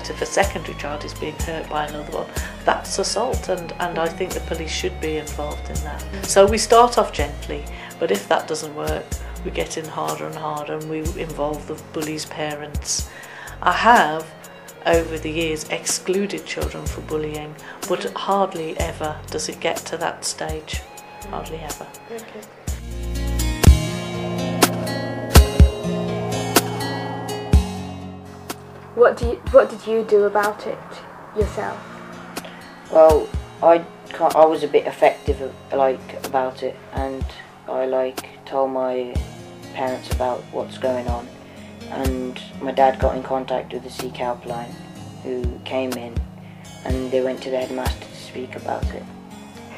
that if a secondary child is being hurt by another one, that's assault, and I think the police should be involved in that. So we start off gently, but if that doesn't work, we get in harder and harder, and we involve the bully's parents. I have, over the years, excluded children for bullying, but hardly ever does it get to that stage. Hardly ever. Okay. What did you do about it yourself? Well, I was a bit effective about it, and I told my parents about what's going on, and my dad got in contact with the Sikh helpline, who came in, and they went to the headmaster to speak about it.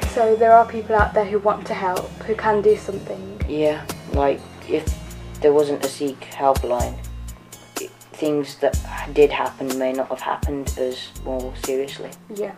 So there are people out there who want to help, who can do something. Yeah, if there wasn't a Sikh helpline, things that did happen may not have happened as more seriously. Yeah.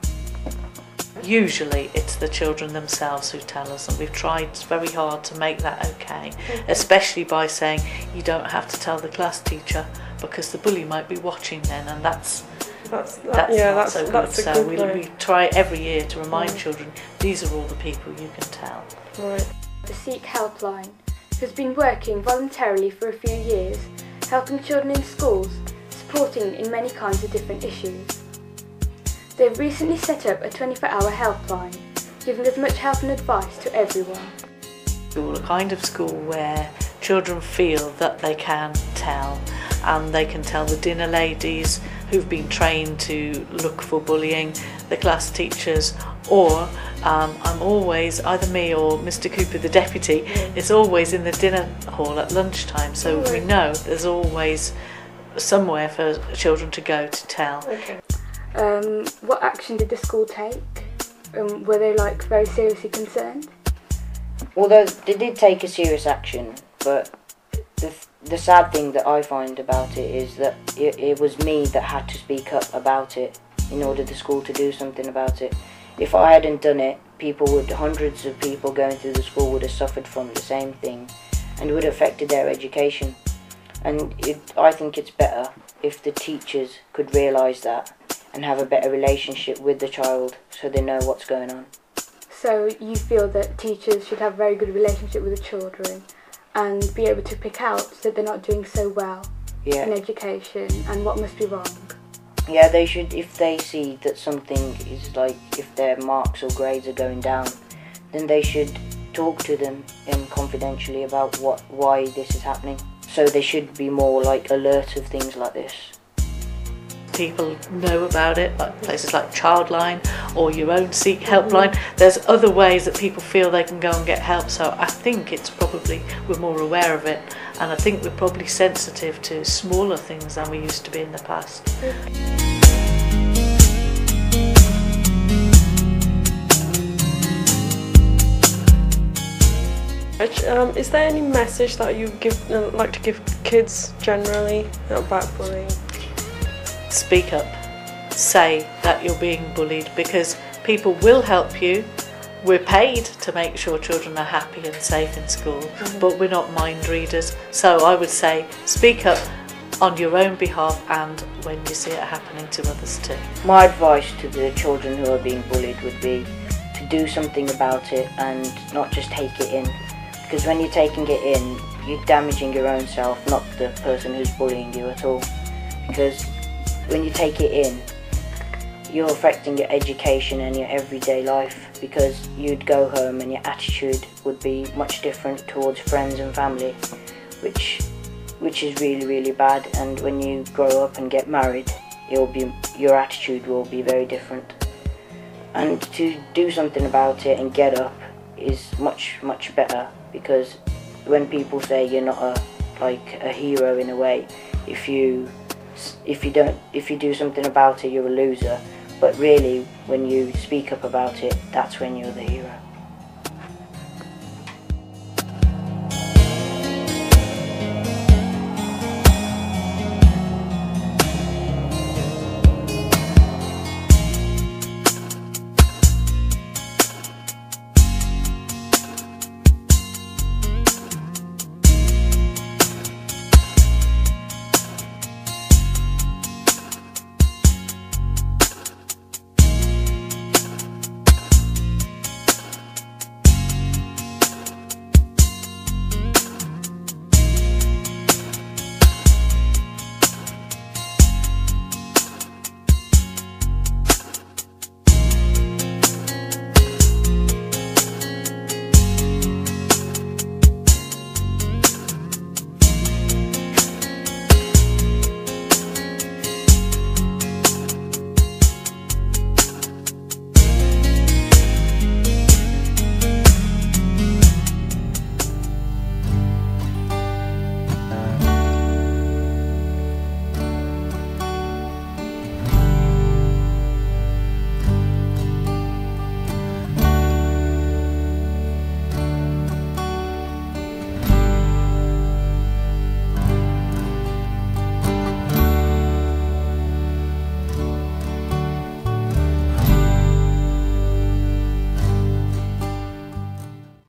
Usually it's the children themselves who tell us, and we've tried very hard to make that okay, especially by saying you don't have to tell the class teacher because the bully might be watching then, and that's not so good. So we try every year to remind children these are all the people you can tell. Right. The Sikh helpline has been working voluntarily for a few years, helping children in schools, supporting in many kinds of different issues. They've recently set up a 24-hour helpline, giving as much help and advice to everyone. School, a kind of school where children feel that they can tell, and they can tell the dinner ladies who've been trained to look for bullying, the class teachers, or I'm always, either me or Mr. Cooper, the deputy, is always in the dinner hall at lunchtime, so we know there's always somewhere for children to go to tell. Okay. What action did the school take? Were they very seriously concerned? Well, they did take a serious action, but the sad thing that I find about it is that it was me that had to speak up about it in order for the school to do something about it. If I hadn't done it, hundreds of people going through the school would have suffered from the same thing, and it would have affected their education. And I think it's better if the teachers could realise that and have a better relationship with the child so they know what's going on. So you feel that teachers should have a very good relationship with the children and be able to pick out that they're not doing so well in education and what must be wrong? Yeah, they should. If they see that something is if their marks or grades are going down, then they should talk to them confidentially about why this is happening. So they should be more alert of things like this. People know about it, like places like Childline or your own Sikh helpline. There's other ways that people feel they can go and get help, so I think it's probably we're more aware of it, and I think we're probably sensitive to smaller things than we used to be in the past. Is there any message that you like to give kids generally about bullying? Speak up. Say that you're being bullied, because people will help you. We're paid to make sure children are happy and safe in school, but we're not mind readers. So I would say speak up on your own behalf and when you see it happening to others too. My advice to the children who are being bullied would be to do something about it and not just take it in. Because when you're taking it in, you're damaging your own self, not the person who's bullying you at all. Because when you take it in, you're affecting your education and your everyday life, because you'd go home and your attitude would be much different towards friends and family, which is really, really bad. And when you grow up and get married, your attitude will be very different. And to do something about it and get up is much, much better, because when people say you're not a hero in a way, if you do something about it, you're a loser. But really, when you speak up about it, that's when you're the hero.